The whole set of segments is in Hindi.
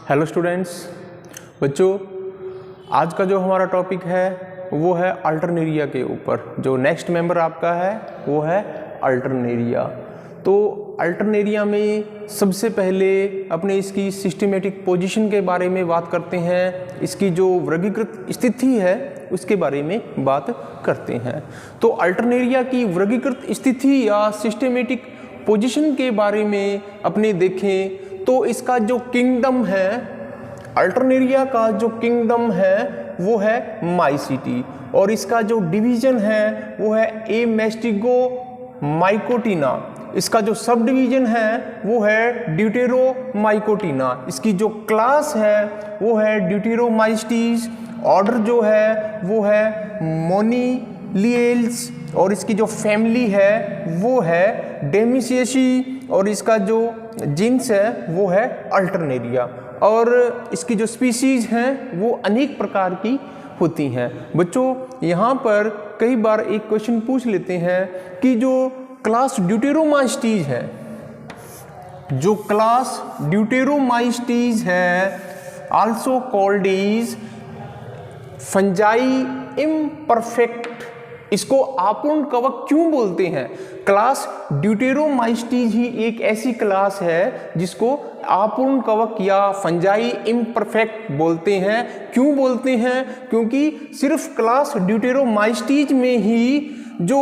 हेलो स्टूडेंट्स, बच्चों आज का जो हमारा टॉपिक है वो है अल्टरनेरिया के ऊपर। जो नेक्स्ट मेंबर आपका है वो है अल्टरनेरिया। तो अल्टरनेरिया में सबसे पहले अपने इसकी सिस्टमेटिक पोजीशन के बारे में बात करते हैं, इसकी जो वर्गीकृत स्थिति है उसके बारे में बात करते हैं। तो अल्टरनेरिया की वर्गीकृत स्थिति या सिस्टमेटिक पोजीशन के बारे में अपने देखें तो इसका जो किंगडम है, अल्टरनेरिया का जो किंगडम है वो है माइसिटी, और इसका जो डिवीजन है वो है ए मैस्टिगो माइकोटिना। इसका जो सब डिवीजन है वो है ड्यूटेरोमाइकोटिना। इसकी जो क्लास है वो है ड्यूटेरोमाइस्टीज। ऑर्डर जो है वो है मोनीलिएल्स, और इसकी जो फैमिली है वो है डेमिसिएसी, और इसका जो जीन्स है वो है अल्टरनेरिया। और इसकी जो स्पीसीज हैं वो अनेक प्रकार की होती हैं। बच्चों यहाँ पर कई बार एक क्वेश्चन पूछ लेते हैं कि जो क्लास ड्यूटेरोमाइस्टीज है, जो क्लास ड्यूटेरोमाइस्टीज है also called is fungi imperfect, इसको आपूर्ण कवक क्यों बोलते हैं? क्लास ड्यूटेरोमाइस्टीज ही एक ऐसी क्लास है जिसको आपूर्ण कवक या फंजाई इम्परफेक्ट बोलते हैं। क्यों बोलते हैं? क्योंकि सिर्फ क्लास ड्यूटेरोमाइस्टीज में ही जो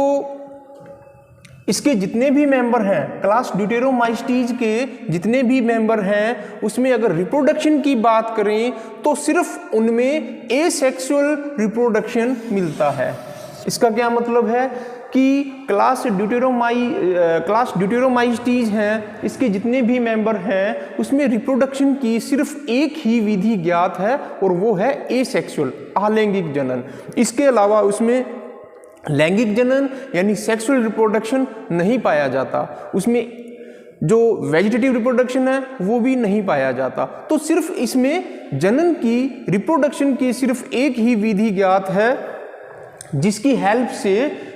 इसके जितने भी मेंबर हैं, क्लास ड्यूटेरोमाइस्टीज के जितने भी मेंबर हैं, उसमें अगर रिप्रोडक्शन की बात करें तो सिर्फ उनमें एसेक्सुअल रिप्रोडक्शन मिलता है। इसका क्या मतलब है कि क्लास ड्यूटेरोमाइस्टीज हैं, इसके जितने भी मेंबर हैं उसमें रिप्रोडक्शन की सिर्फ एक ही विधि ज्ञात है और वो है एसेक्सुअल, अलैंगिक जनन। इसके अलावा उसमें लैंगिक जनन यानी सेक्सुअल रिप्रोडक्शन नहीं पाया जाता, उसमें जो वेजिटेटिव रिप्रोडक्शन है वो भी नहीं पाया जाता। तो सिर्फ इसमें जनन की, रिप्रोडक्शन की सिर्फ एक ही विधि ज्ञात है जिसकी हेल्प से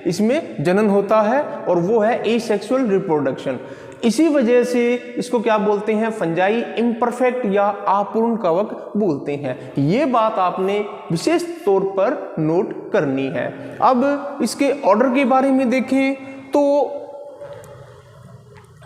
इसमें जनन होता है, और वो है एसेक्सुअल रिप्रोडक्शन। इसी वजह से इसको क्या बोलते हैं? फंजाई इम्परफेक्ट या अपूर्ण कवक बोलते हैं। ये बात आपने विशेष तौर पर नोट करनी है। अब इसके ऑर्डर के बारे में देखें तो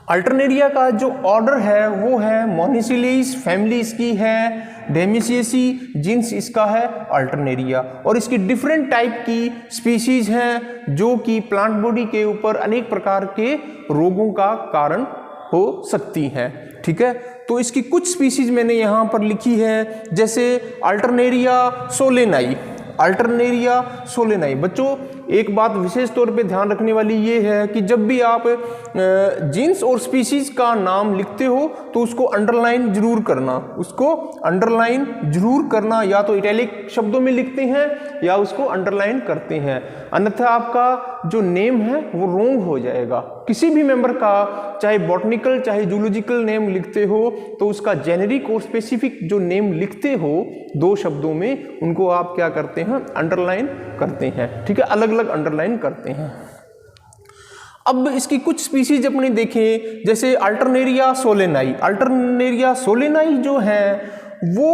अल्टरनेरिया का जो ऑर्डर है वो है मोनिसिलीज, फैमिली इसकी है डेमिसिएसी, जीन्स इसका है अल्टरनेरिया, और इसकी डिफरेंट टाइप की स्पीसीज हैं जो कि प्लांट बॉडी के ऊपर अनेक प्रकार के रोगों का कारण हो सकती हैं। ठीक है, तो इसकी कुछ स्पीसीज मैंने यहाँ पर लिखी है, जैसे अल्टरनेरिया सोलेनाई। अल्टरनेरिया सोलेनाई, बच्चों एक बात विशेष तौर पे ध्यान रखने वाली ये है कि जब भी आप जीन्स और स्पीसीज का नाम लिखते हो तो उसको अंडरलाइन जरूर करना, उसको अंडरलाइन जरूर करना। या तो इटैलिक शब्दों में लिखते हैं या उसको अंडरलाइन करते हैं, अन्यथा आपका जो नेम है वो रॉन्ग हो जाएगा। किसी भी मेंबर का चाहे बॉटनिकल चाहे जूलॉजिकल नेम लिखते हो तो उसका जेनेरिक और स्पेसिफिक जो नेम लिखते हो दो शब्दों में, उनको आप क्या करते हैं? अंडरलाइन करते हैं। ठीक है, अलग अलग अंडरलाइन करते हैं। अब इसकी कुछ स्पीसीज अपने देखें, जैसे अल्टरनेरिया सोलेनाई। अल्टरनेरिया सोलेनाई जो है वो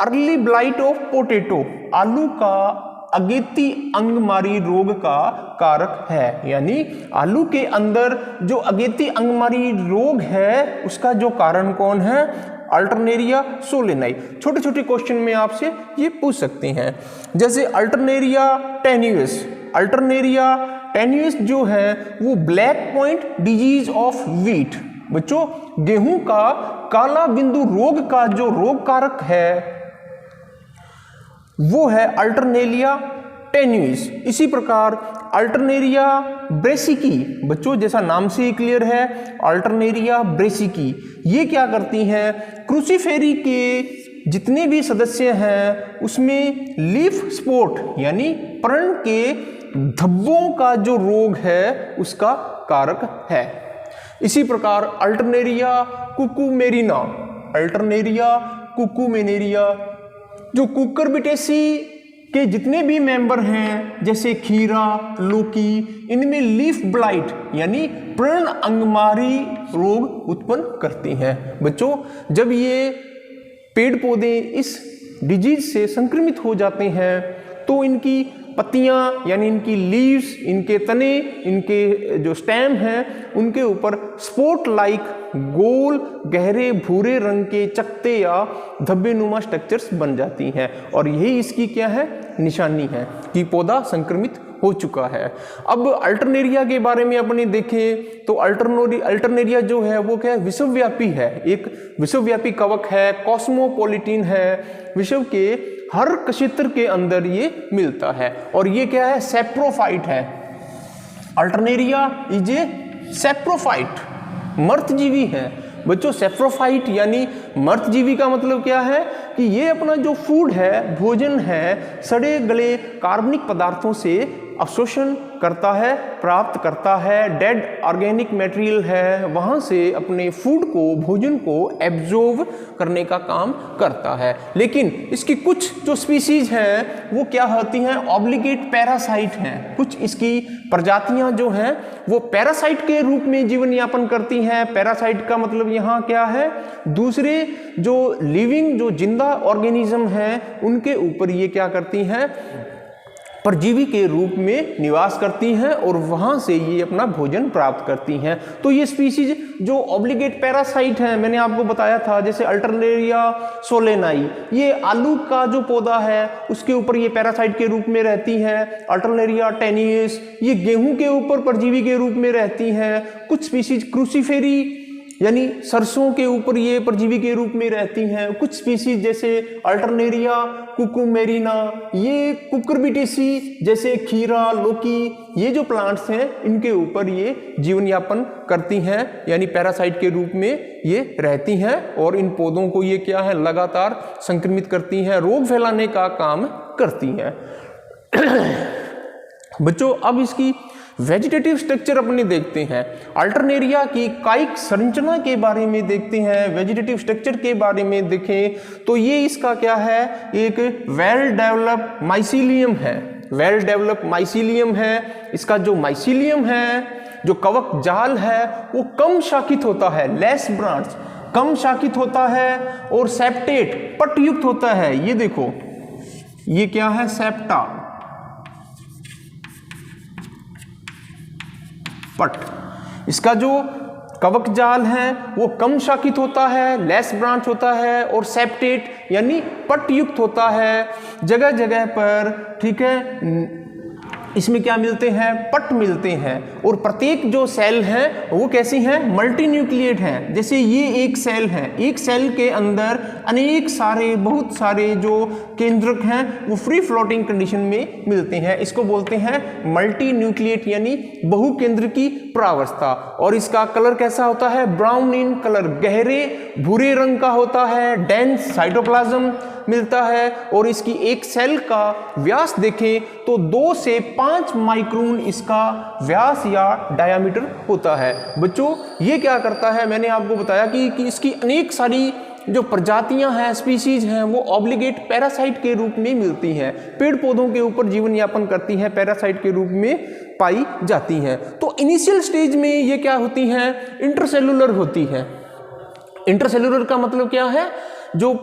अर्ली ब्लाइट ऑफ पोटैटो, आलू का अगेती अंगमारी रोग का कारक है। यानी आलू के अंदर जो अगेती अंगमारी रोग है उसका जो कारण कौन है? Alternaria solani. छोटे छोटे क्वेश्चन में आपसे ये पूछ सकते हैं, जैसे अल्टरनेरिया टेन्यूस। अल्टरनेरिया टेन्यूस जो है वो black point disease of wheat, बच्चों गेहूं का काला बिंदु रोग का जो रोग कारक है वो है अल्टरनेरिया टेन्यूस। इसी प्रकार अल्टरनेरिया ब्रेसिकी, बच्चों जैसा नाम से ही क्लियर है, अल्टरनेरिया ब्रेसिकी ये क्या करती हैं? क्रूसीफेरी के जितने भी सदस्य हैं उसमें लीफ स्पॉट यानी पर्ण के धब्बों का जो रोग है उसका कारक है। इसी प्रकार अल्टरनेरिया कुकुमेरिना, अल्टरनेरिया कुकुमेरिया जो कुकुरबिटेसी के जितने भी मेंबर हैं जैसे खीरा, लौकी, इनमें लीफ ब्लाइट यानी पर्ण अंगमारी रोग उत्पन्न करती हैं। बच्चों जब ये पेड़ पौधे इस डिजीज से संक्रमित हो जाते हैं तो इनकी पत्तियां यानी इनकी लीव्स, इनके तने, इनके जो स्टेम हैं उनके ऊपर स्पॉट लाइक गोल गहरे भूरे रंग के चकते या धब्बेनुमा स्ट्रक्चर्स बन जाती हैं और यही इसकी क्या है, निशानी है कि पौधा संक्रमित हो चुका है। अब अल्टरनेरिया के बारे में अपने देखें तो अल्टरनेरिया जो है वो क्या है, विश्वव्यापी है, एक विश्वव्यापी कवक है, कॉस्मोपॉलिटन है, विश्व के हर क्षेत्र के अंदर ये मिलता है और ये क्या है, सैप्रोफाइट है। अल्टरनेरिया इज ए सैप्रोफाइट, मर्तजीवी है बच्चों। सैप्रोफाइट यानी मर्तजीवी का मतलब क्या है कि ये अपना जो फूड है, भोजन है, सड़े गले कार्बनिक पदार्थों से अवशोषण करता है, प्राप्त करता है, डेड ऑर्गेनिक मटेरियल है वहाँ से अपने फूड को, भोजन को एब्जॉर्ब करने का काम करता है। लेकिन इसकी कुछ जो स्पीसीज हैं वो क्या होती हैं, ऑब्लिगेट पैरासाइट हैं। कुछ इसकी प्रजातियां जो हैं वो पैरासाइट के रूप में जीवन यापन करती हैं। पैरासाइट का मतलब यहाँ क्या है, दूसरे जो लिविंग जो जिंदा ऑर्गेनिज्म हैं उनके ऊपर ये क्या करती हैं, परजीवी के रूप में निवास करती हैं और वहाँ से ये अपना भोजन प्राप्त करती हैं। तो ये स्पीसीज जो ऑब्लिगेट पैरासाइट हैं, मैंने आपको बताया था, जैसे अल्टरनेरिया सोलेनाई, ये आलू का जो पौधा है उसके ऊपर ये पैरासाइट के रूप में रहती हैं। अल्टरनेरिया टेनियस ये गेहूं के ऊपर परजीवी के रूप में रहती हैं। कुछ स्पीसीज क्रूसीफेरी यानी सरसों के ऊपर ये परजीवी के रूप में रहती हैं। कुछ स्पीसीज जैसे अल्टरनेरिया कुकुमेरिना, ये कुकुरबिटेसी जैसे खीरा, लौकी, ये जो प्लांट्स हैं इनके ऊपर ये जीवन यापन करती हैं यानी पैरासाइट के रूप में ये रहती हैं और इन पौधों को ये क्या है, लगातार संक्रमित करती हैं, रोग फैलाने का काम करती हैं। बच्चों अब इसकी वेजिटेटिव स्ट्रक्चर अपने देखते हैं। अल्टरनेरिया की कायिक संरचना के बारे में देखते हैं। वेजिटेटिव स्ट्रक्चर के बारे में देखें तो ये इसका क्या है, एक वेल डेवलप माइसीलियम है। वेल डेवलप माइसीलियम है। इसका जो माइसीलियम है, जो कवक जाल है, वो कम शाखित होता है, लेस ब्रांच, कम शाखित होता है और सेप्टेट पटयुक्त होता है। ये देखो ये क्या है, सेप्टा पट। इसका जो कवक जाल है वो कम शाखित होता है, लेस ब्रांच होता है और सेप्टेट यानी पटयुक्त होता है। जगह जगह पर ठीक है इसमें क्या मिलते हैं, पट मिलते हैं और प्रत्येक जो सेल है वो कैसी हैं, मल्टी न्यूक्लिएट हैं। जैसे ये एक सेल है, एक सेल के अंदर अनेक सारे बहुत सारे जो केंद्रक हैं वो फ्री फ्लोटिंग कंडीशन में मिलते हैं। इसको बोलते हैं मल्टी न्यूक्लिएट यानी बहुकेंद्र की प्रावस्था। और इसका कलर कैसा होता है, ब्राउन इन कलर, गहरे भूरे रंग का होता है। डेंस साइटोप्लाज्म मिलता है और इसकी एक सेल का व्यास देखें तो 2 से 5 माइक्रोन इसका व्यास या डायामीटर होता है। बच्चों ये क्या करता है, मैंने आपको बताया कि इसकी अनेक सारी जो प्रजातियां हैं, स्पीसीज हैं, वो ऑब्लिगेट पैरासाइट के रूप में मिलती हैं, पेड़ पौधों के ऊपर जीवन यापन करती हैं, पैरासाइट के रूप में पाई जाती हैं। तो इनिशियल स्टेज में ये क्या होती हैं, इंटरसेलुलर होती है। इंटरसेलुलर का मतलब क्या है, जो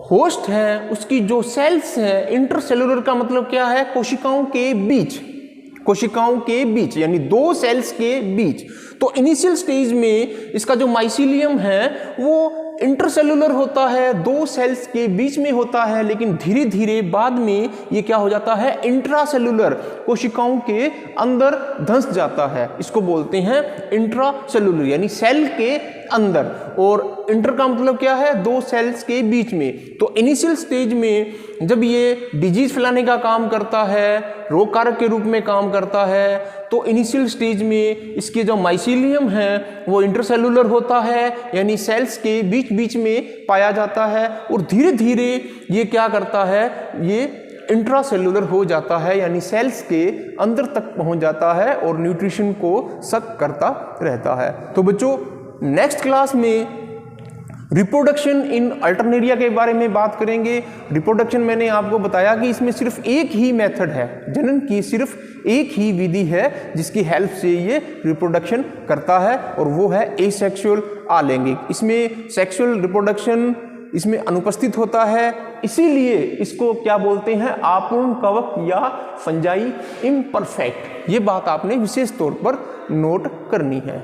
होस्ट है उसकी जो सेल्स हैं, इंटरसेलुलर का मतलब क्या है, कोशिकाओं के बीच, कोशिकाओं के बीच यानी 2 सेल्स के बीच। तो इनिशियल स्टेज में इसका जो माइसीलियम है वो इंटरसेलुलर होता है, 2 सेल्स के बीच में होता है, लेकिन धीरे धीरे बाद में ये क्या हो जाता है, इंट्रासेलुलर, कोशिकाओं के अंदर धंस जाता है। इसको बोलते हैं इंट्रासेलुलर यानी सेल के अंदर। और इंटर का मतलब क्या है, 2 सेल्स के बीच में। तो इनिशियल स्टेज में जब ये डिजीज फैलाने का काम करता है, रोग कारक के रूप में काम करता है, तो इनिशियल स्टेज में इसके जो माइसीलियम है वो इंटरसेलुलर होता है यानी सेल्स के बीच बीच में पाया जाता है और धीरे धीरे ये क्या करता है, ये इंट्रासेलुलर हो जाता है यानी सेल्स के अंदर तक पहुंच जाता है और न्यूट्रिशन को सक करता रहता है। तो बच्चों नेक्स्ट क्लास में रिप्रोडक्शन इन अल्टरनेरिया के बारे में बात करेंगे। रिप्रोडक्शन मैंने आपको बताया कि इसमें सिर्फ एक ही मेथड है, जनन की सिर्फ एक ही विधि है जिसकी हेल्प से ये रिप्रोडक्शन करता है और वो है एसेक्सुअल अलैंगिक। इसमें सेक्सुअल रिप्रोडक्शन इसमें अनुपस्थित होता है, इसीलिए इसको क्या बोलते हैं, आपूर्ण कवक या फंजाई इम्परफेक्ट। ये बात आपने विशेष तौर पर नोट करनी है।